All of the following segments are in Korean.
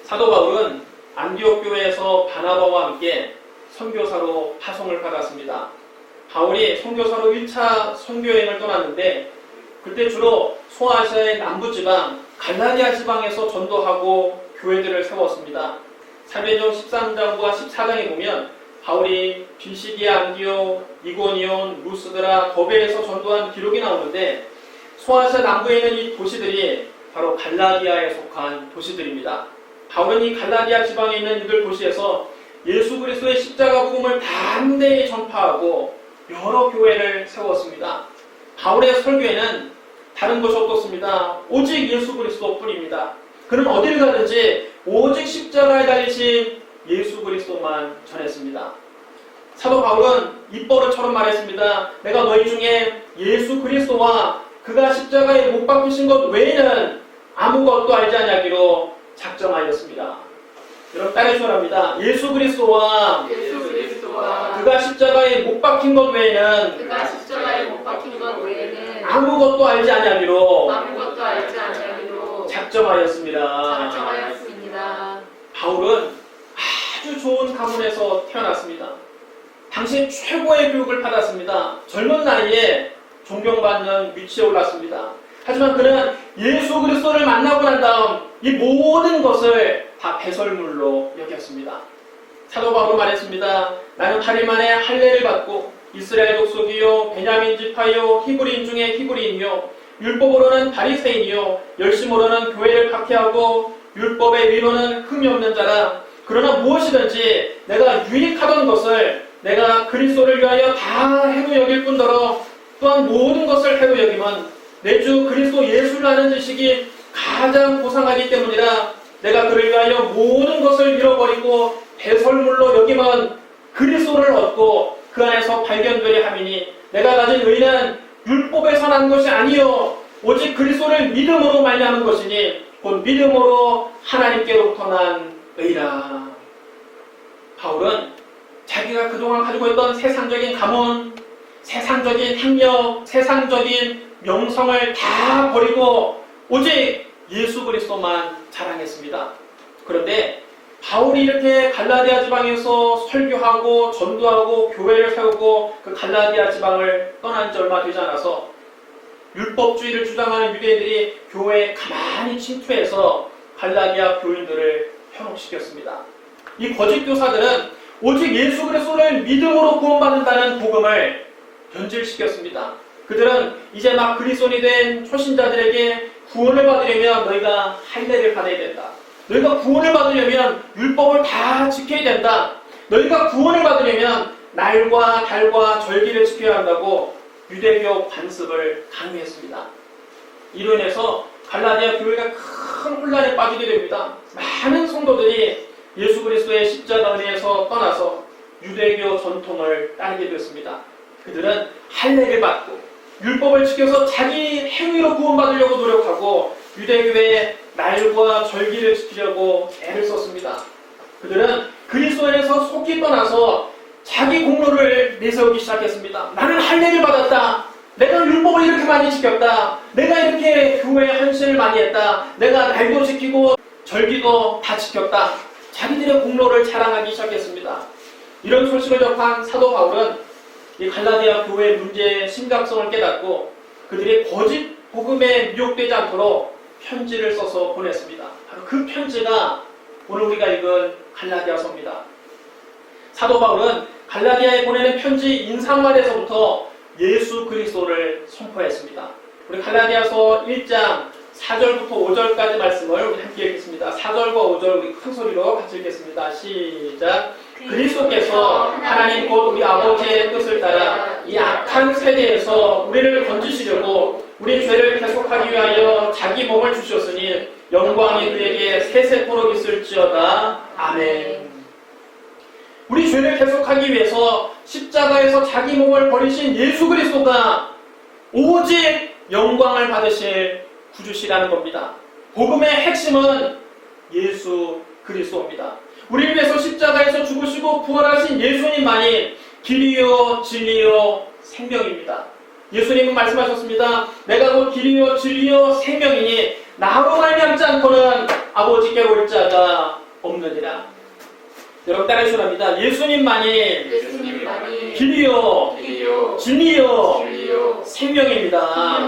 사도 바울은 안디옥 교회에서 바나바와 함께 선교사로 파송을 받았습니다. 바울이 선교사로 1차 선교여행을 떠났는데 그때 주로 소아시아의 남부지방 갈라디아 지방에서 전도하고 교회들을 세웠습니다. 사도행전 13장과 14장에 보면 바울이 비시디아, 안디옥, 이고니온, 루스드라, 더베에서 전도한 기록이 나오는데 소아시아 남부에 있는 이 도시들이 바로 갈라디아에 속한 도시들입니다. 바울은 이 갈라디아 지방에 있는 이들 도시에서 예수 그리스도의 십자가 복음을 담대히 전파하고 여러 교회를 세웠습니다. 바울의 설교에는 다른 것이 없었습니다. 오직 예수 그리스도뿐입니다. 그는 어딜 가든지 오직 십자가에 달리신 예수 그리스도만 전했습니다. 사도 바울은 입버릇처럼 말했습니다. 내가 너희 중에 예수 그리스도와 그가 십자가에 못 박히신 것 외에는 아무것도 알지 아니하기로 작정하였습니다. 여러분 따르시기 바랍니다. 예수 그리스도와 그가 십자가에 못 박힌 것 외에는 아무것도 알지 아니하기로 작정하였습니다. 바울은 아주 좋은 가문에서 태어났습니다. 당시 최고의 교육을 받았습니다. 젊은 나이에 존경받는 위치에 올랐습니다. 하지만 그는 예수 그리스도를 만나고 난 다음 이 모든 것을 다 배설물로 여겼습니다. 사도 바울은 말했습니다. 나는 8일 만에 할례를 받고 이스라엘 족속이요 베냐민 지파요 히브리인 중에 히브리인이요 율법으로는 바리새인이요 열심으로는 교회를 박해하고 율법의 의로는 흠이 없는 자라. 그러나 무엇이든지 내가 유익하던 것을 내가 그리스도를 위하여 다 해로 여길 뿐더러 또한 모든 것을 해로 여기면 내 주 그리스도 예수를 아는 지식이 가장 고상하기 때문이라. 내가 그를 위하여 모든 것을 잃어버리고 배설물로 여기면 그리스도를 얻고 그 안에서 발견되려 함이니 내가 가진 의는 율법에서 난 것이 아니요 오직 그리스도를 믿음으로 말미암은 것이니 곧 믿음으로 하나님께로부터 난 의라. 바울은 자기가 그동안 가지고 있던 세상적인 가문, 세상적인 학력, 세상적인 명성을 다 버리고 오직 예수 그리스도만 자랑했습니다. 그런데 바울이 이렇게 갈라디아 지방에서 설교하고 전도하고 교회를 세우고 그 갈라디아 지방을 떠난 지 얼마 되지 않아서 율법주의를 주장하는 유대인들이 교회에 가만히 침투해서 갈라디아 교인들을 현혹시켰습니다. 이 거짓 교사들은 오직 예수 그리스도를 믿음으로 구원받는다는 복음을 변질시켰습니다. 그들은 이제 막 그리스도인이 된 초신자들에게 구원을 받으려면 너희가 할례를 받아야 된다. 너희가 구원을 받으려면 율법을 다 지켜야 된다. 너희가 구원을 받으려면 날과 달과 절기를 지켜야 한다고 유대교 관습을 강요했습니다. 이로 인해서 갈라디아 교회가 큰 혼란에 빠지게 됩니다. 많은 성도들이 예수 그리스도의 십자가 은혜에서 떠나서 유대교 전통을 따르게 됐습니다. 그들은 할례를 받고 율법을 지켜서 자기 행위로 구원받으려고 노력하고 유대교의 날과 절기를 지키려고 애를 썼습니다. 그들은 그리스도 안에서 속히 떠나서 자기 공로를 내세우기 시작했습니다. 나는 할례를 받았다. 내가 율법을 이렇게 많이 지켰다. 내가 이렇게 교회에 헌신을 많이 했다. 내가 날도 지키고 절기도 다 지켰다. 자기들의 공로를 자랑하기 시작했습니다. 이런 소식을 접한 사도 바울은 이 갈라디아 교회의 문제의 심각성을 깨닫고 그들이 거짓 복음에 미혹되지 않도록 편지를 써서 보냈습니다. 바로 그 편지가 오늘 우리가 읽은 갈라디아서입니다. 사도 바울은 갈라디아에 보내는 편지 인사말에서부터 예수 그리스도를 선포했습니다. 우리 갈라디아서 1장 4절부터 5절까지 말씀을 우리 함께 읽겠습니다. 4절과 5절 우리 큰 소리로 같이 읽겠습니다. 시작. 그리스도께서 하나님 곧 우리 아버지의 뜻을 따라 이 악한 세대에서 우리를 건지시려고 우리 죄를 계속하기 위하여 자기 몸을 주셨으니 영광이 그에게 세세토록 있을지어다. 아멘. 우리 죄를 계속하기 위해서 십자가에서 자기 몸을 버리신 예수 그리스도가 오직 영광을 받으실 구주시라는 겁니다. 복음의 핵심은 예수 그리스도입니다. 우리를 위해서 십자가에서 죽으시고 부활하신 예수님만이 길이요 진리요 생명입니다. 예수님은 말씀하셨습니다. 내가 곧 길이요 진리요 생명이니 나로 말미암지 않고는 아버지께로 올 자가 없느니라. 여러분 따라해주랍니다. 예수님만이 길이요 진리요 생명입니다.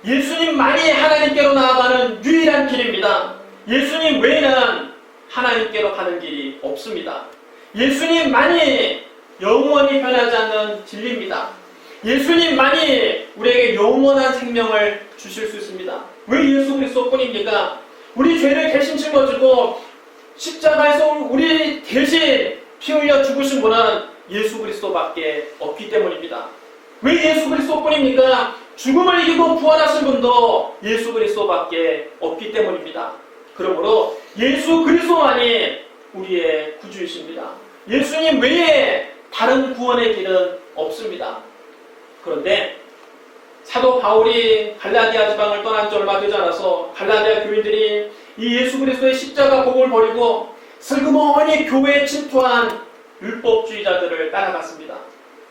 예수님만이 하나님께로 나아가는 유일한 길입니다. 예수님 외에는 하나님께로 가는 길이 없습니다. 예수님만이 영원히 변하지 않는 진리입니다. 예수님만이 우리에게 영원한 생명을 주실 수 있습니다. 왜 예수 그리스도뿐입니까? 우리 죄를 대신 짊어지고 십자가에서 우리 대신 피 흘려 죽으신 분은 예수 그리스도밖에 없기 때문입니다. 왜 예수 그리스도뿐입니까? 죽음을 이기고 부활하신 분도 예수 그리스도밖에 없기 때문입니다. 그러므로 예수 그리스도만이 우리의 구주이십니다. 예수님 외에 다른 구원의 길은 없습니다. 그런데 사도 바울이 갈라디아 지방을 떠난 지 얼마 되지 않아서 갈라디아 교인들이 이 예수 그리스도의 십자가 복음을 버리고 슬그머니 교회에 침투한 율법주의자들을 따라갔습니다.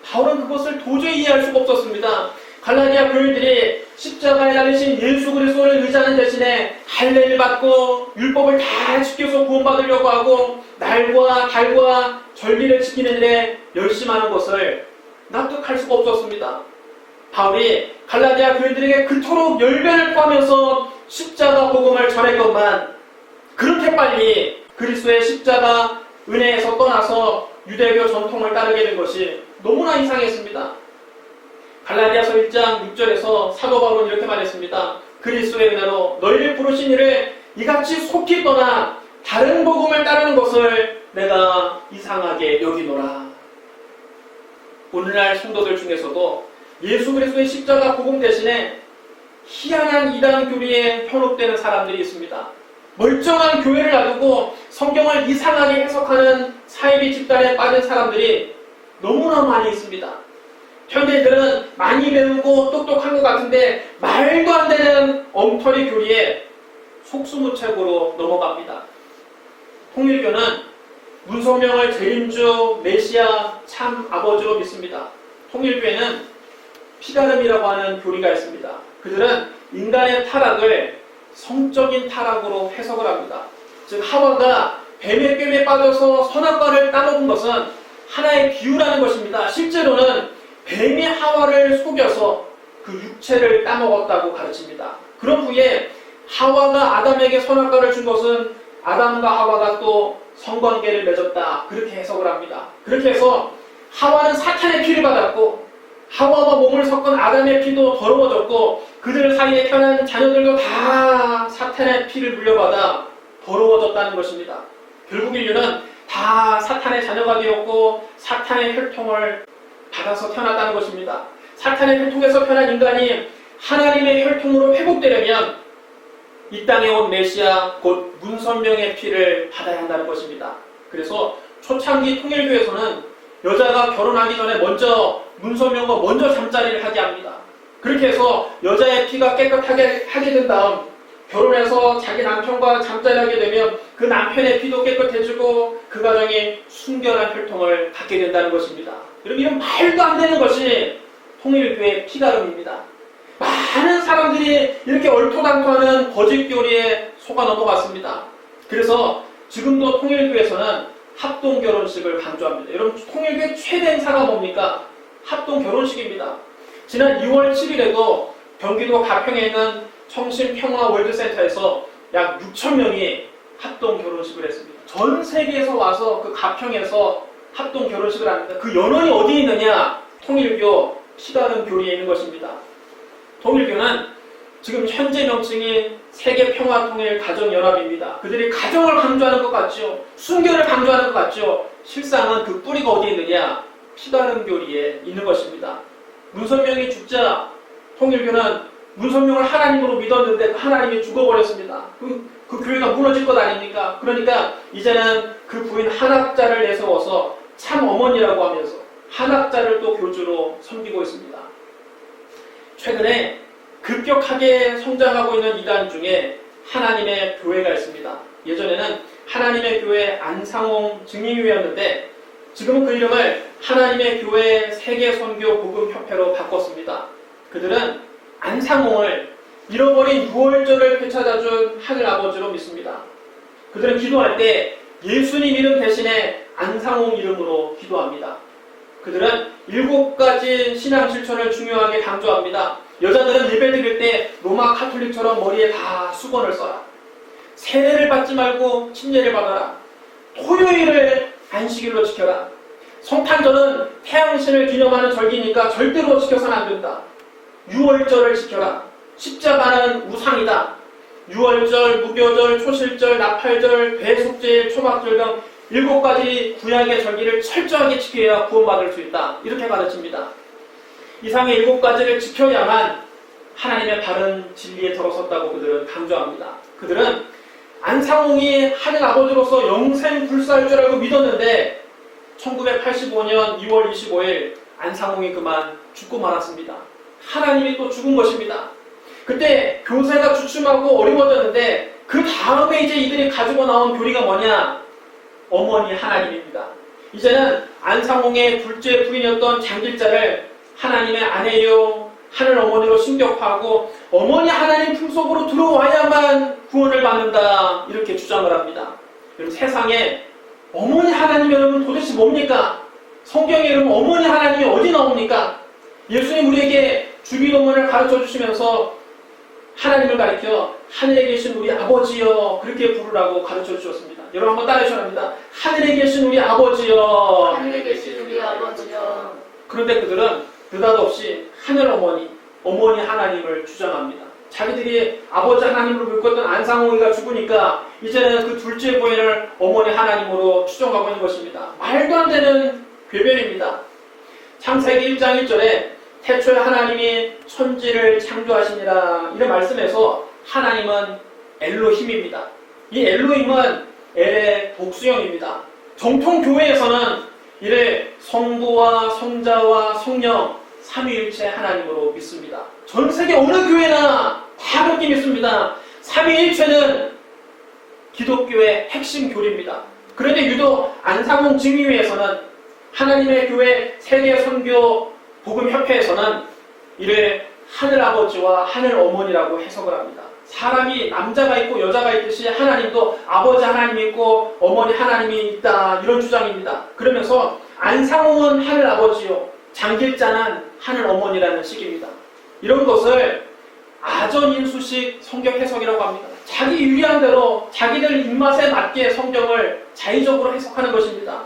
바울은 그것을 도저히 이해할 수가 없었습니다. 갈라디아 교인들이 십자가에 달리신 예수 그리스도를 의지하는 대신에 할례를 받고 율법을 다 지켜서 구원받으려고 하고 날과 달과 절기를 지키는 일에 열심하는 것을 납득할 수가 없었습니다. 바울이 갈라디아 교인들에게 그토록 열변을 토하면서 십자가 복음을 전했건만 그렇게 빨리 그리스도의 십자가 은혜에서 떠나서 유대교 전통을 따르게 된 것이 너무나 이상했습니다. 갈라디아서 1장 6절에서 사도 바울은 이렇게 말했습니다. 그리스도의 은혜로 너희를 부르신 이를 이같이 속히 떠나 다른 복음을 따르는 것을 내가 이상하게 여기노라. 오늘날 성도들 중에서도 예수 그리스도의 십자가 복음 대신에 희한한 이단 교리에 현혹되는 사람들이 있습니다. 멀쩡한 교회를 놔두고 성경을 이상하게 해석하는 사이비 집단에 빠진 사람들이 너무나 많이 있습니다. 현대인들은 많이 배우고 똑똑한 것 같은데 말도 안 되는 엉터리 교리에 속수무책으로 넘어갑니다. 통일교는 문성명을 재림주 메시아 참 아버지로 믿습니다. 통일교에는 피가름이라고 하는 교리가 있습니다. 그들은 인간의 타락을 성적인 타락으로 해석을 합니다. 즉 하와가 뱀의 꿰매에 빠져서 선악과를 따먹은 것은 하나의 비유라는 것입니다. 실제로는 뱀이 하와를 속여서 그 육체를 따먹었다고 가르칩니다. 그런 후에 하와가 아담에게 선악과를 준 것은 아담과 하와가 또 성관계를 맺었다. 그렇게 해석을 합니다. 그렇게 해서 하와는 사탄의 피를 받았고 하와와 몸을 섞은 아담의 피도 더러워졌고 그들 사이에 태어난 자녀들도 다 사탄의 피를 물려받아 더러워졌다는 것입니다. 결국 인류는 다 사탄의 자녀가 되었고 사탄의 혈통을 받아서 태어났다는 것입니다. 사탄의 혈통에서 태어난 인간이 하나님의 혈통으로 회복되려면 이 땅에 온 메시아 곧 문선명의 피를 받아야 한다는 것입니다. 그래서 초창기 통일교에서는 여자가 결혼하기 전에 먼저 문선명과 먼저 잠자리를 하게 합니다. 그렇게 해서 여자의 피가 깨끗하게 하게 된 다음 결혼해서 자기 남편과 잠자리를 하게 되면 그 남편의 피도 깨끗해지고 그 가정이 순결한 혈통을 갖게 된다는 것입니다. 여러분 이런 말도 안 되는 것이 통일교의 피가름입니다. 많은 사람들이 이렇게 얼토당토하는 거짓 교리에 속아 넘어갔습니다. 그래서 지금도 통일교에서는 합동 결혼식을 강조합니다. 여러분 통일교의 최대 행사가 뭡니까? 합동 결혼식입니다. 지난 2월 7일에도 경기도 가평에 있는 청신평화 월드센터에서 약 6,000명이 합동 결혼식을 했습니다. 전 세계에서 와서 그 가평에서 합동 결혼식을 합니다. 그 연원이 어디에 있느냐? 통일교 피가름 교리에 있는 것입니다. 통일교는 지금 현재 명칭이 세계평화통일가정연합입니다. 그들이 가정을 강조하는 것 같죠. 순결을 강조하는 것 같죠. 실상은 그 뿌리가 어디에 있느냐? 피가름 교리에 있는 것입니다. 문선명이 죽자 통일교는 문선명을 하나님으로 믿었는데 하나님이 죽어버렸습니다. 그 교회가 무너질 것 아닙니까? 그러니까 이제는 그 부인 한학자를 내세워서 참 어머니라고 하면서 한학자를 또 교주로 섬기고 있습니다. 최근에 급격하게 성장하고 있는 이단 중에 하나님의 교회가 있습니다. 예전에는 하나님의 교회 안상홍 증인회였는데 지금은 그 이름을 하나님의 교회 세계선교복음협회로 바꿨습니다. 그들은 안상홍을 잃어버린 유월절을 되찾아준 하늘 아버지로 믿습니다. 그들은 기도할 때 예수님 이름 대신에 안상홍 이름으로 기도합니다. 그들은 7가지 신앙 실천을 중요하게 강조합니다. 여자들은 예배 드릴 때 로마 카톨릭처럼 머리에 다 수건을 써라. 세례를 받지 말고 침례를 받아라. 토요일을 안식일로 지켜라. 성탄절은 태양신을 기념하는 절기니까 절대로 지켜서는 안 된다. 유월절을 지켜라. 십자가는 우상이다. 유월절, 무교절, 초실절, 나팔절, 배속제일, 초막절 등 7가지 구약의 절기를 철저하게 지켜야 구원받을 수 있다. 이렇게 가르칩니다. 이상의 7가지를 지켜야만 하나님의 바른 진리에 들어섰다고 그들은 강조합니다. 그들은 안상홍이 하늘 아버지로서 영생 불사할 줄 알고 믿었는데 1985년 2월 25일 안상홍이 그만 죽고 말았습니다. 하나님이 또 죽은 것입니다. 그때 교세가 주춤하고 어려워졌는데 그 다음에 이제 이들이 가지고 나온 교리가 뭐냐? 어머니 하나님입니다. 이제는 안상홍의 둘째 부인이었던 장길자를 하나님의 아내요 하늘 어머니로 신격화하고 어머니 하나님 품속으로 들어와야만 구원을 받는다 이렇게 주장을 합니다. 여러분 세상에 어머니 하나님 여러분 도대체 뭡니까? 성경에 여러분 어머니 하나님이 어디 나옵니까? 예수님 우리에게 주기도문을 가르쳐 주시면서 하나님을 가리켜 하늘에 계신 우리 아버지여 그렇게 부르라고 가르쳐 주셨습니다. 여러분 한번 따라해 주셔야 합니다. 하늘에 계신 우리 아버지여. 하늘에 계신 우리 아버지여. 그런데 그들은 느닷없이 하늘 어머니 하나님을 주장합니다. 자기들이 아버지 하나님으로 믿었던 안상홍이가 죽으니까 이제는 그 둘째 부인을 어머니 하나님으로 추정하고 있는 것입니다. 말도 안 되는 궤변입니다. 창세기 1장 1절에 태초에 하나님이 천지를 창조하시니라 이런 말씀에서 하나님은 엘로힘입니다. 이 엘로힘은 엘의 복수형입니다. 정통 교회에서는 이를 성부와 성자와 성령 삼위일체 하나님으로 믿습니다. 전 세계 어느 교회나 다 그렇게 믿습니다. 삼위일체는 기독교의 핵심 교리입니다. 그런데 유독 안상홍 증의회에서는 하나님의 교회 세계 선교 복음협회에서는 이를 하늘아버지와 하늘어머니라고 해석을 합니다. 사람이 남자가 있고 여자가 있듯이 하나님도 아버지 하나님이 있고 어머니 하나님이 있다 이런 주장입니다. 그러면서 안상홍은 하늘아버지요 장길자는 하늘어머니라는 식입니다. 이런 것을 아전인수식 성경 해석이라고 합니다. 자기 유리한 대로 자기들 입맛에 맞게 성경을 자의적으로 해석하는 것입니다.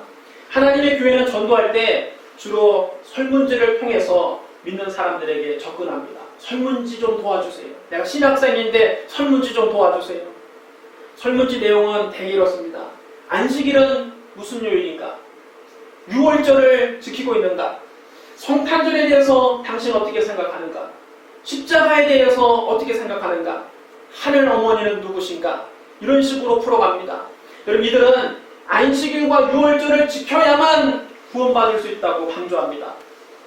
하나님의 교회는 전도할 때 주로 설문지를 통해서 믿는 사람들에게 접근합니다. 설문지 좀 도와주세요. 내가 신학생인데 설문지 좀 도와주세요. 설문지 내용은 대개 이렇습니다. 안식일은 무슨 요일인가? 유월절을 지키고 있는가? 성탄절에 대해서 당신 어떻게 생각하는가? 십자가에 대해서 어떻게 생각하는가? 하늘 어머니는 누구신가? 이런 식으로 풀어갑니다. 여러분 이들은 안식일과 유월절을 지켜야만 구원받을 수 있다고 강조합니다.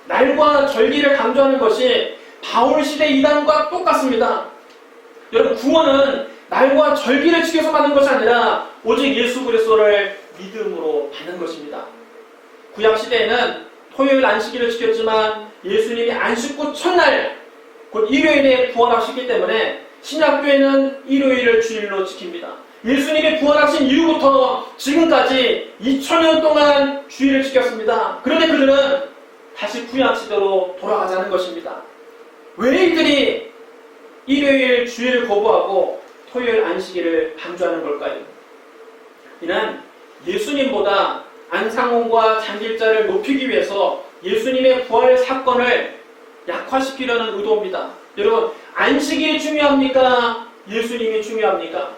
날과 절기를 강조하는 것이 바울 시대 이단과 똑같습니다. 여러분 구원은 날과 절기를 지켜서 받는 것이 아니라 오직 예수 그리스도를 믿음으로 받는 것입니다. 구약 시대에는 토요일 안식일을 지켰지만 예수님이 안식 후 첫날 곧 일요일에 부활하셨기 때문에 신약교회는 일요일을 주일로 지킵니다. 예수님이 부활하신 이후부터 지금까지 2000년 동안 주일을 지켰습니다. 그런데 그들은 다시 구약시대로 돌아가자는 것입니다. 왜 이들이 일요일 주일을 거부하고 토요일 안식일을 강조하는 걸까요? 이는 예수님보다 안상홍과 장길자를 높이기 위해서 예수님의 부활 사건을 약화시키려는 의도입니다. 여러분 안식일이 중요합니까? 예수님이 중요합니까?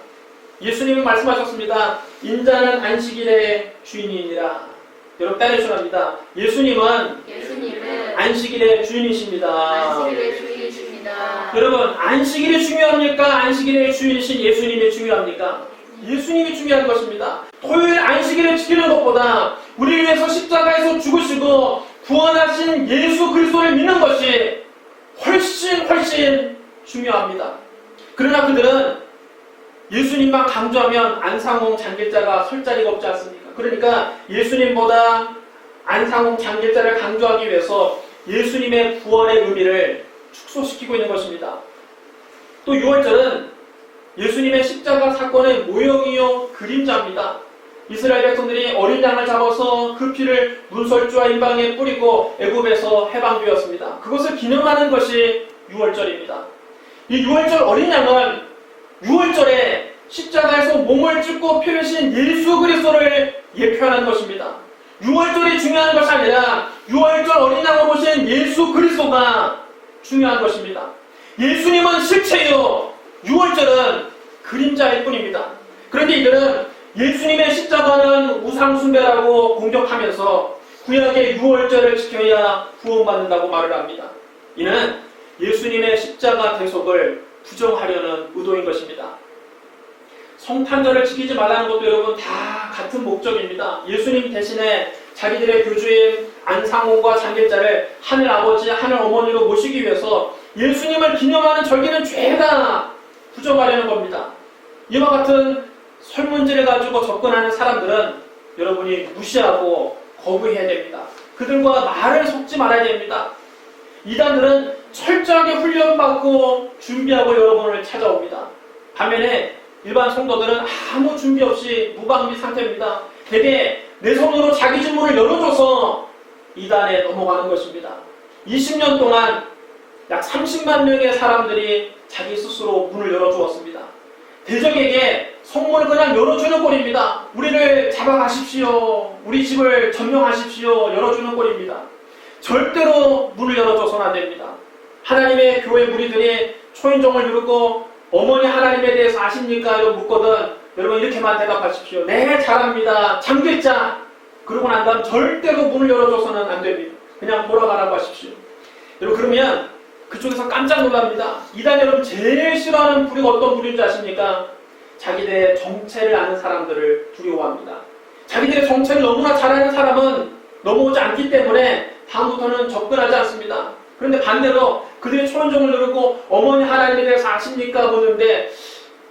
예수님이 말씀하셨습니다. 인자는 안식일의 주인이니라. 여러분 따르셔랍니다. 예수님은 안식일의 주인이십니다. 안식일의 주인이십니다. 여러분 안식일이 중요합니까? 안식일의 주인이신 예수님이 중요합니까? 예수님이 중요한 것입니다. 토요일 안식일을 지키는 것보다 우리를 위해서 십자가에서 죽으시고 구원하신 예수 그리스도를 믿는 것이 훨씬 중요합니다. 그러나 그들은 예수님만 강조하면 안상홍 장길자가 설 자리가 없지 않습니까? 그러니까 예수님보다 안상홍 장길자를 강조하기 위해서 예수님의 구원의 의미를 축소시키고 있는 것입니다. 또 6월절은 예수님의 십자가 사건의 모형이요 그림자입니다. 이스라엘 백성들이 어린 양을 잡아서 그 피를 문설주와 임방에 뿌리고 애굽에서 해방되었습니다. 그것을 기념하는 것이 6월절입니다. 이 6월절 어린 양은 6월절에 십자가에서 몸을 찢고 피 흘리신 예수 그리스도를 예표하는 것입니다. 6월절이 중요한 것이 아니라 6월절 어린 양을 보신 예수 그리스도가 중요한 것입니다. 예수님은 실체요, 6월절은 그림자일 뿐입니다. 그런데 이들은 예수님의 십자가는 우상숭배라고 공격하면서 구약의 6월절을 지켜야 구원받는다고 말을 합니다. 이는 예수님의 십자가 대속을 부정하려는 의도인 것입니다. 성탄절을 지키지 말라는 것도 여러분 다 같은 목적입니다. 예수님 대신에 자기들의 교주인 안상홍과 장길자를 하늘 아버지, 하늘 어머니로 모시기 위해서 예수님을 기념하는 절기는 죄다 부정하려는 겁니다. 이와 같은 설문지를 가지고 접근하는 사람들은 여러분이 무시하고 거부해야 됩니다. 그들과 말을 섞지 말아야 됩니다. 이단들은 철저하게 훈련받고 준비하고 여러분을 찾아옵니다. 반면에 일반 성도들은 아무 준비 없이 무방비 상태입니다. 대개 내 손으로 자기 주문을 열어줘서 이단에 넘어가는 것입니다. 20년 동안 약 30만 명의 사람들이 자기 스스로 문을 열어주었습니다. 대적에게 성문을 그냥 열어주는 꼴입니다. 우리를 잡아가십시오. 우리 집을 점령하십시오. 열어주는 꼴입니다. 절대로 문을 열어줘서는 안 됩니다. 하나님의 교회 무리들이 초인종을 누르고 어머니 하나님에 대해서 아십니까? 이러고 묻거든 여러분 이렇게만 대답하십시오. 네, 잘합니다. 잠글자. 그러고 난 다음 절대로 문을 열어줘서는 안 됩니다. 그냥 돌아가라고 하십시오. 여러분 그러면 그쪽에서 깜짝 놀랍니다. 이단 여러분 제일 싫어하는 부류가 어떤 부류인지 아십니까? 자기들의 정체를 아는 사람들을 두려워합니다. 자기들의 정체를 너무나 잘 아는 사람은 넘어오지 않기 때문에 다음부터는 접근하지 않습니다. 그런데 반대로 그들이 초인종을 누르고 어머니 하나님에 대해서 아십니까? 묻는데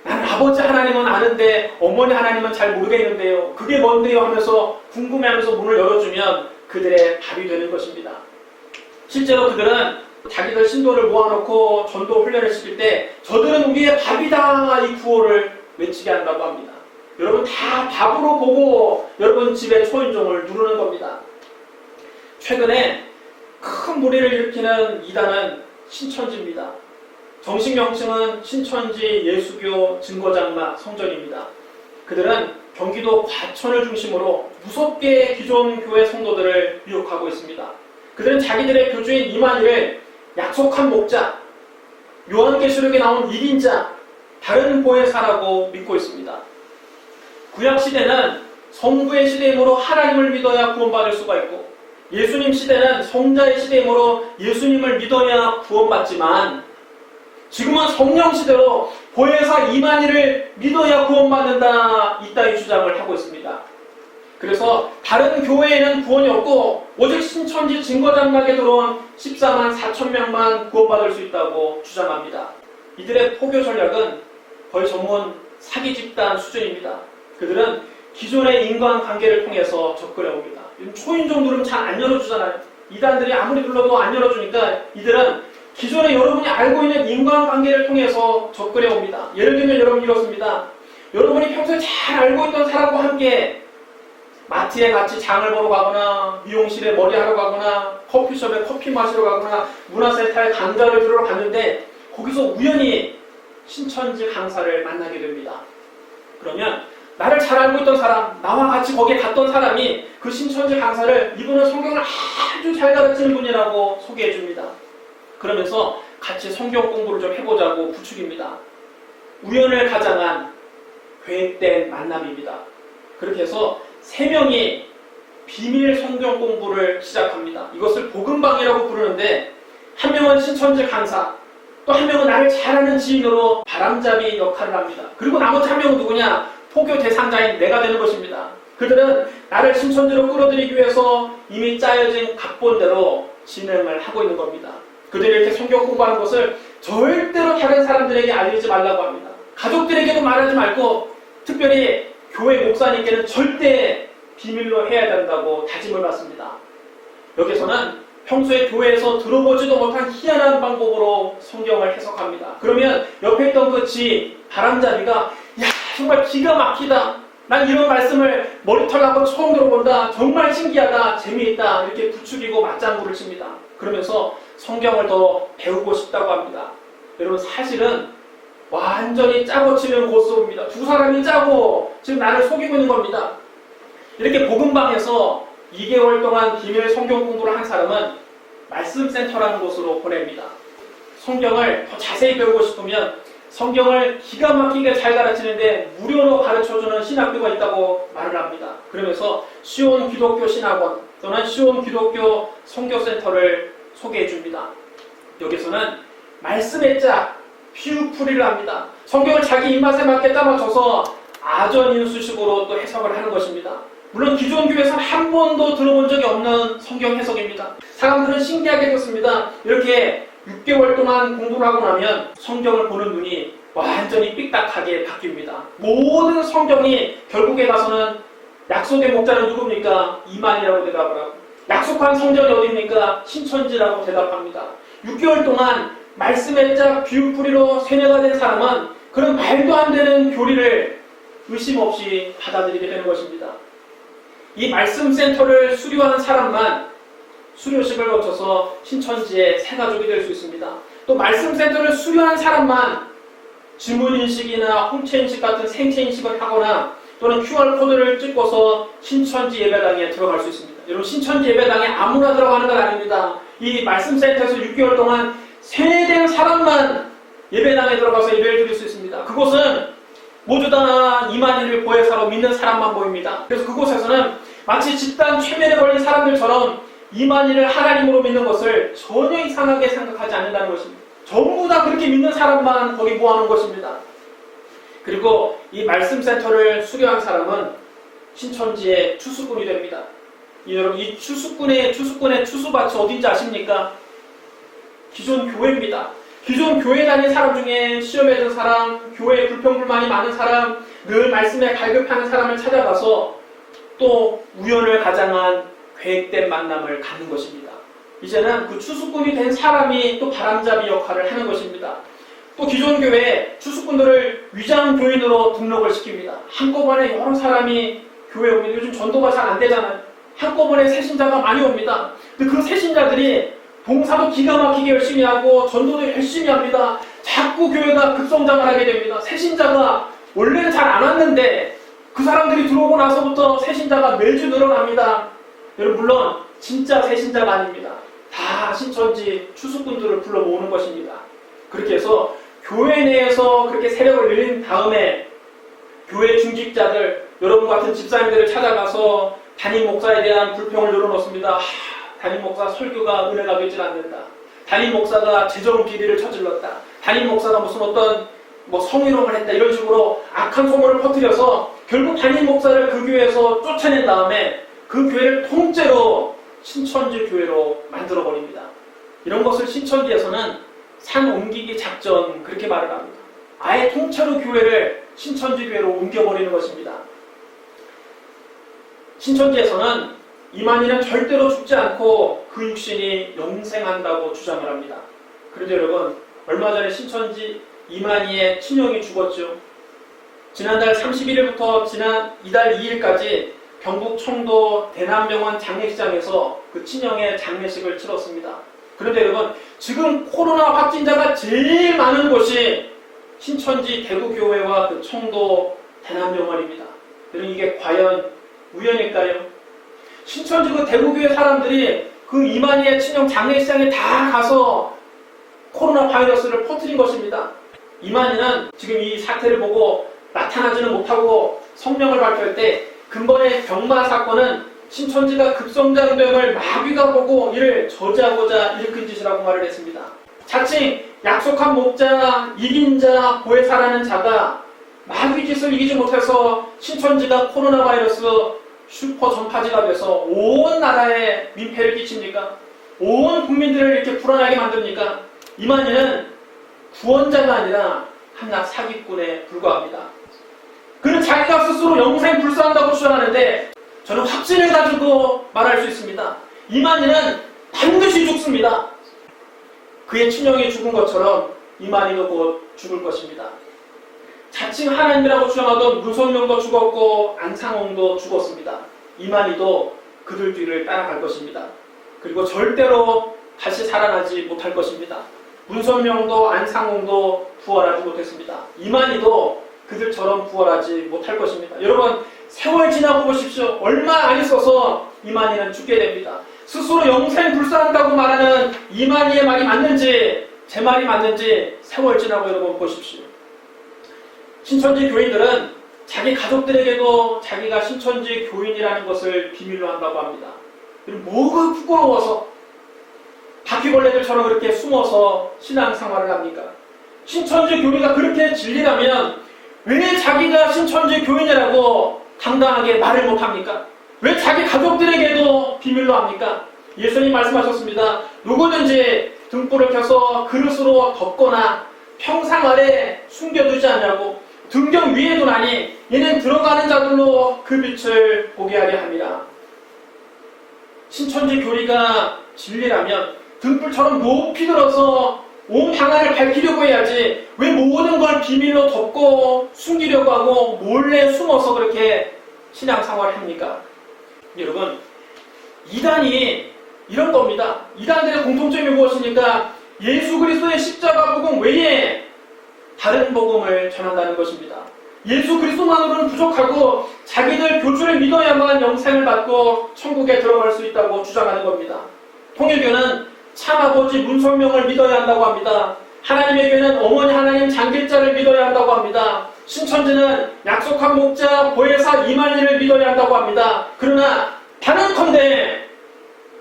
나는 아버지 하나님은 아는데 어머니 하나님은 잘 모르겠는데요. 그게 뭔데요? 하면서 궁금해하면서 문을 열어주면 그들의 답이 되는 것입니다. 실제로 그들은 자기들 신도를 모아놓고 전도 훈련을 시킬 때 저들은 우리의 밥이다 이 구호를 외치게 한다고 합니다. 여러분 다 밥으로 보고 여러분 집에 초인종을 누르는 겁니다. 최근에 큰 무리를 일으키는 이단은 신천지입니다. 정식 명칭은 신천지 예수교 증거장막 성전입니다. 그들은 경기도 과천을 중심으로 무섭게 기존 교회 성도들을 미혹하고 있습니다. 그들은 자기들의 교주인 이만희를 약속한 목자, 요한계시록에 나온 1인자, 다른 보혜사라고 믿고 있습니다. 구약시대는 성부의 시대이므로 하나님을 믿어야 구원받을 수가 있고 예수님 시대는 성자의 시대이므로 예수님을 믿어야 구원받지만 지금은 성령 시대로 보혜사 이만희를 믿어야 구원받는다 이따위 주장을 하고 있습니다. 그래서 다른 교회에는 구원이 없고 오직 신천지 증거장막에 들어온 14만 4천 명만 구원받을 수 있다고 주장합니다. 이들의 포교 전략은 거의 전문 사기 집단 수준입니다. 그들은 기존의 인간관계를 통해서 접근해 옵니다. 초인종 누르면 잘 안 열어주잖아요. 이단들이 아무리 눌러도 안 열어주니까 이들은 기존에 여러분이 알고 있는 인간관계를 통해서 접근해 옵니다. 예를 들면 여러분 이렇습니다. 여러분이 평소에 잘 알고 있던 사람과 함께 마트에 같이 장을 보러 가거나 미용실에 머리하러 가거나 커피숍에 커피 마시러 가거나 문화센터에 강좌를 들으러 갔는데 거기서 우연히 신천지 강사를 만나게 됩니다. 그러면 나를 잘 알고 있던 사람, 나와 같이 거기에 갔던 사람이 그 신천지 강사를 이분은 성경을 아주 잘 가르치는 분이라고 소개해 줍니다. 그러면서 같이 성경 공부를 좀 해보자고 부추깁니다. 우연을 가장한 계획된 만남입니다. 그렇게 해서 3명이 비밀 성경 공부를 시작합니다. 이것을 복음방이라고 부르는데 한 명은 신천지 강사, 또 한 명은 나를 잘 아는 지인으로 바람잡이 역할을 합니다. 그리고 나머지 한 명은 누구냐? 포교 대상자인 내가 되는 것입니다. 그들은 나를 신천지로 끌어들이기 위해서 이미 짜여진 각본대로 진행을 하고 있는 겁니다. 그들이 이렇게 성경 공부하는 것을 절대로 다른 사람들에게 알리지 말라고 합니다. 가족들에게도 말하지 말고 특별히 교회 목사님께는 절대 비밀로 해야 된다고 다짐을 받습니다. 여기서는 평소에 교회에서 들어보지도 못한 희한한 방법으로 성경을 해석합니다. 그러면 옆에 있던 그 바람잡이가 야 정말 기가 막히다. 난 이런 말씀을 머리털 하고 처음 들어본다. 정말 신기하다. 재미있다. 이렇게 부추기고 맞장구를 칩니다. 그러면서 성경을 더 배우고 싶다고 합니다. 여러분 사실은 완전히 짜고 치는 고스톱입니다. 두 사람이 짜고 지금 나를 속이고 있는 겁니다. 이렇게 복음방에서 2개월 동안 기밀 성경 공부를 한 사람은 말씀센터라는 곳으로 보냅니다. 성경을 더 자세히 배우고 싶으면 성경을 기가 막히게 잘 가르치는데 무료로 가르쳐주는 신학교가 있다고 말을 합니다. 그러면서 시온 기독교 신학원 또는 시온 기독교 선교센터를 소개해 줍니다. 여기서는 말씀의 짝, 피우풀이를 합니다. 성경을 자기 입맛에 맞게 따맞춰서 아전인수식으로 또 해석을 하는 것입니다. 물론 기존 교회에서는 한 번도 들어본 적이 없는 성경 해석입니다. 사람들은 신기하게 듣습니다. 이렇게 6개월 동안 공부를 하고 나면 성경을 보는 눈이 완전히 삐딱하게 바뀝니다. 모든 성경이 결국에 가서는 약속의 목자는 누굽니까? 이만이라고 대답을 하고 약속한 성전이 어디입니까? 신천지라고 대답합니다. 6개월 동안 말씀의 짝 비유풀이로 세뇌가 된 사람은 그런 말도 안 되는 교리를 의심 없이 받아들이게 되는 것입니다. 이 말씀센터를 수료한 사람만 수료식을 거쳐서 신천지의 새가족이 될 수 있습니다. 또 말씀센터를 수료한 사람만 지문인식이나 홍채인식 같은 생체인식을 하거나 또는 QR코드를 찍고서 신천지 예배당에 들어갈 수 있습니다. 여러분 신천지 예배당에 아무나 들어가는 건 아닙니다. 이 말씀센터에서 6개월 동안 세뇌된 사람만 예배당에 들어가서 예배를 드릴 수 있습니다. 그곳은 모두 다 이만희를 보혜사로 믿는 사람만 보입니다. 그래서 그곳에서는 마치 집단 최면에 걸린 사람들처럼 이만희를 하나님으로 믿는 것을 전혀 이상하게 생각하지 않는다는 것입니다. 전부 다 그렇게 믿는 사람만 거기 모아놓은 것입니다. 그리고 이 말씀센터를 수료한 사람은 신천지의 추수꾼이 됩니다. 여러분 이 추수꾼의 추수밭이 어딘지 아십니까? 기존 교회입니다. 기존 교회 다닌 사람 중에 시험에 든 사람, 교회에 불평불만이 많은 사람, 늘 말씀에 갈급하는 사람을 찾아가서 또 우연을 가장한 계획된 만남을 갖는 것입니다. 이제는 그 추수꾼이 된 사람이 또 바람잡이 역할을 하는 것입니다. 또 기존 교회에 추수꾼들을 위장 교인으로 등록을 시킵니다. 한꺼번에 여러 사람이 교회에 옵니다. 요즘 전도가 잘 안 되잖아요. 한꺼번에 새신자가 많이 옵니다. 근데 그 새신자들이 봉사도 기가 막히게 열심히 하고 전도도 열심히 합니다. 자꾸 교회가 급성장을 하게 됩니다. 새신자가 원래는 잘 안 왔는데 그 사람들이 들어오고 나서부터 새신자가 매주 늘어납니다. 여러분 물론 진짜 새신자가 아닙니다. 다 신천지 추수꾼들을 불러 모으는 것입니다. 그렇게 해서 교회 내에서 그렇게 세력을 늘린 다음에 교회 중직자들, 여러분 같은 집사님들을 찾아가서 담임 목사에 대한 불평을 늘어놓습니다. 담임 목사 설교가 은혜가 되질 않는다. 담임 목사가 재정 비리를 저질렀다. 담임 목사가 무슨 어떤 성희롱을 했다. 이런 식으로 악한 소문을 퍼뜨려서 결국 담임 목사를 그 교회에서 쫓아낸 다음에 그 교회를 통째로 신천지 교회로 만들어버립니다. 이런 것을 신천지에서는 산 옮기기 작전 그렇게 말을 합니다. 아예 통째로 교회를 신천지 교회로 옮겨버리는 것입니다. 신천지에서는 이만희는 절대로 죽지 않고 그 육신이 영생한다고 주장을 합니다. 그런데 여러분 얼마 전에 신천지 이만희의 친형이 죽었죠. 지난달 31일부터 지난 이달 2일까지 경북 청도 대남병원 장례식장에서 그 친형의 장례식을 치렀습니다. 그런데 여러분 지금 코로나 확진자가 제일 많은 곳이 신천지 대구교회와 그 청도 대남병원입니다. 여러분 이게 과연 우연일까요? 신천지 그 대구교회 사람들이 그 이만희의 친형 장례식장에 다 가서 코로나 바이러스를 퍼뜨린 것입니다. 이만희는 지금 이 사태를 보고 나타나지는 못하고 성명을 발표할 때 근본의 병마 사건은 신천지가 급성장됨을 마귀가 보고 이를 저지하고자 일으킨 짓이라고 말을 했습니다. 자칭 약속한 목자, 이긴 자, 보혜사라는 자가 마귀 짓을 이기지 못해서 신천지가 코로나 바이러스 슈퍼 전파지가 돼서 온 나라에 민폐를 끼칩니까? 온 국민들을 이렇게 불안하게 만듭니까? 이만희는 구원자가 아니라 한낱 사기꾼에 불과합니다. 그는 자기가 스스로 영생 불사한다고 주장하는데 저는 확신을 가지고 말할 수 있습니다. 이만희는 반드시 죽습니다. 그의 친형이 죽은 것처럼 이만희도 곧 죽을 것입니다. 자칭 하나님이라고 주장하던 문선명도 죽었고 안상홍도 죽었습니다. 이만희도 그들 뒤를 따라갈 것입니다. 그리고 절대로 다시 살아나지 못할 것입니다. 문선명도 안상홍도 부활하지 못했습니다. 이만희도 그들처럼 부활하지 못할 것입니다. 여러분, 세월 지나고 보십시오. 얼마 안 있어서 이만희는 죽게 됩니다. 스스로 영생불사한다고 말하는 이만희의 말이 맞는지 제 말이 맞는지 세월 지나고 여러분 보십시오. 신천지 교인들은 자기 가족들에게도 자기가 신천지 교인이라는 것을 비밀로 한다고 합니다. 뭐가 부끄러워서 바퀴벌레들처럼 그렇게 숨어서 신앙생활을 합니까? 신천지 교리가 그렇게 진리라면 왜 자기가 신천지 교인이라고 당당하게 말을 못합니까? 왜 자기 가족들에게도 비밀로 합니까? 예수님 말씀하셨습니다. 누구든지 등불을 켜서 그릇으로 덮거나 평상 아래 숨겨두지 않냐고 등경 위에 두나니 이는 들어가는 자들로 그 빛을 보게 하려 함이라. 신천지 교리가 진리라면 등불처럼 높이 들어서 온 방안을 밝히려고 해야지 왜 모든 걸 비밀로 덮고 숨기려고 하고 몰래 숨어서 그렇게 신앙생활을 합니까? 여러분, 이단이 이런 겁니다. 이단들의 공통점이 무엇입니까? 예수 그리스도의 십자가 복음 외에 다른 복음을 전한다는 것입니다. 예수 그리스도만으로는 부족하고 자기들 교주를 믿어야만 영생을 받고 천국에 들어갈 수 있다고 주장하는 겁니다. 통일교는 참아버지 문성명을 믿어야 한다고 합니다. 하나님의 교회는 어머니 하나님 장길자를 믿어야 한다고 합니다. 신천지는 약속한 목자 보혜사 이만희를 믿어야 한다고 합니다. 그러나 단언컨대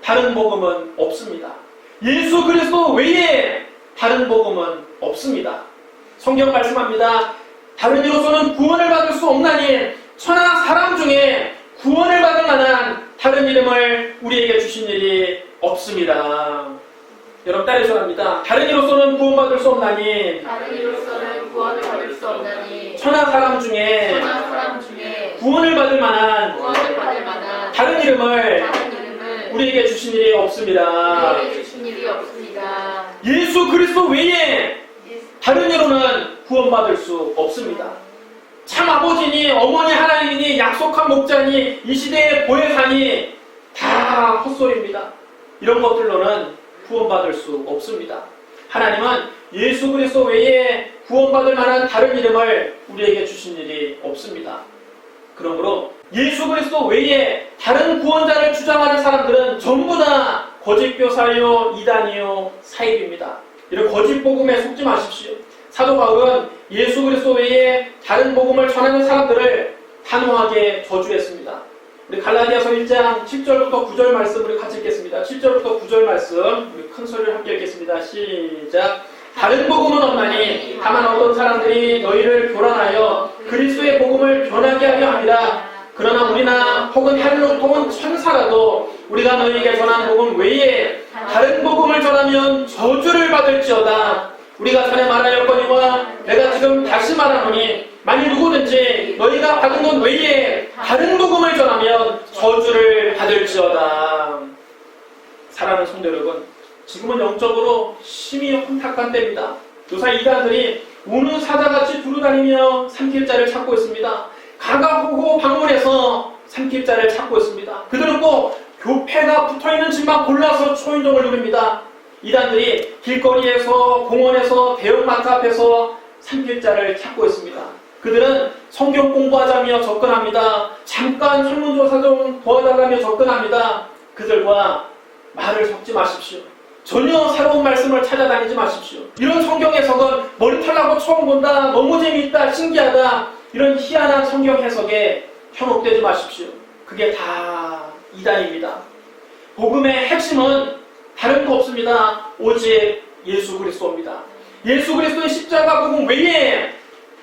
다른 복음은 없습니다. 예수 그리스도 외에 다른 복음은 없습니다. 성경 말씀합니다. 다른 이로서는 구원을 받을 수 없나니 천하 사람 중에 구원을 받을 만한 다른 이름을 우리에게 주신 일이 없습니다. 여러분 따르셔갑니다. 다른 이로서는 구원받을 수 없나니 다른 이로서는 구원을 받을 수 없나니 천하 사람 중에 구원을 받을 만한 다른 이름을 우리에게 주신 일이 없습니다. 예수 그리스도 외에 다른 이로는 구원받을 수 없습니다. 참 아버지니 어머니 하나님이니 약속한 목자니 이 시대의 보혜사니 다 헛소리입니다. 이런 것들로는 구원받을 수 없습니다. 하나님은 예수 그리스도 외에 구원받을 만한 다른 이름을 우리에게 주신 일이 없습니다. 그러므로 예수 그리스도 외에 다른 구원자를 주장하는 사람들은 전부 다 거짓 교사요, 이단이요, 사입입니다. 이런 거짓 복음에 속지 마십시오. 사도 바울은 예수 그리스도 외에 다른 복음을 전하는 사람들을 단호하게 저주했습니다. 우리 갈라디아서 1장 7절부터 9절 말씀 우리 같이 읽겠습니다. 7절부터 9절 말씀 우리 큰 소리를 함께 읽겠습니다. 시작. 다른 복음은 없나니 다만 어떤 사람들이 너희를 교란하여 그리스도의 복음을 변하게 하려 합니다. 그러나 우리나 혹은 헬록 혹은 천사라도 우리가 너희에게 전한 복음 외에 다른 복음을 전하면 저주를 받을지어다. 우리가 전에 말하였거니와 내가 지금 다시 말하노니 만일 누구든지 너희가 받은 것 외에 다른 복음을 전하면 저주를 받을지어다. 사랑하는 성도 여러분, 지금은 영적으로 심히 혼탁한 때입니다. 요새 이단들이 우는 사자같이 두루다니며 삼킬자를 찾고 있습니다. 가가호호 방문해서 삼킬자를 찾고 있습니다. 그들은 꼭 교패가 붙어있는 집만 골라서 초인종을 누릅니다. 이단들이 길거리에서 공원에서 대형마트 앞에서 삼킬자를 찾고 있습니다. 그들은 성경 공부하자며 접근합니다. 잠깐 설문조사 좀 도와달라며 접근합니다. 그들과 말을 섞지 마십시오. 전혀 새로운 말씀을 찾아다니지 마십시오. 이런 성경 해석은 머리털 나고 처음 본다, 너무 재미있다, 신기하다, 이런 희한한 성경 해석에 현혹되지 마십시오. 그게 다 이단입니다. 복음의 핵심은 다른 거 없습니다. 오직 예수 그리스도입니다. 예수 그리스도의 십자가 복음 외에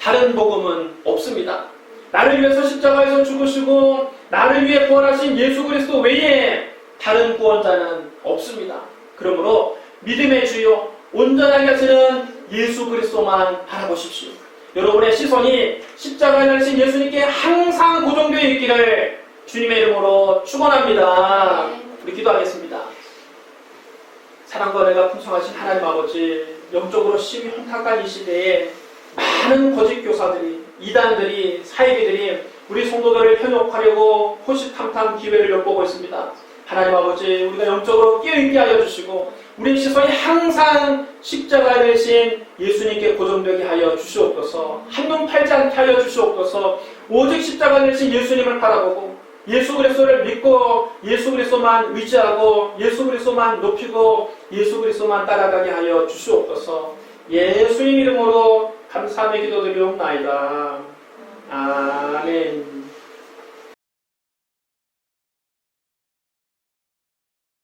다른 복음은 없습니다. 나를 위해서 십자가에서 죽으시고 나를 위해 부활하신 예수 그리스도 외에 다른 구원자는 없습니다. 그러므로 믿음의 주요 온전하게 하시는 예수 그리스도만 바라보십시오. 여러분의 시선이 십자가에 달리신 예수님께 항상 고정되어 있기를 주님의 이름으로 축원합니다. 우리 기도하겠습니다. 사랑과 은혜가 풍성하신 하나님 아버지, 영적으로 심히 혼탁한 이 시대에 많은 거짓 교사들이, 이단들이, 사이비들이 우리 성도들을 현혹하려고 호시탐탐 기회를 엿보고 있습니다. 하나님 아버지, 우리가 영적으로 깨어있게 하여 주시고 우리의 시선이 항상 십자가에 대신 예수님께 고정되게 하여 주시옵소서. 한눈 팔지 않게 하여 주시옵소서. 오직 십자가에 대신 예수님을 바라보고 예수 그리스도를 믿고 예수 그리스도만 의지하고 예수 그리스도만 높이고 예수 그리스도만 따라가게 하여 주시옵소서. 예수님 이름으로 감사하며 기도드리옵나이다. 아멘.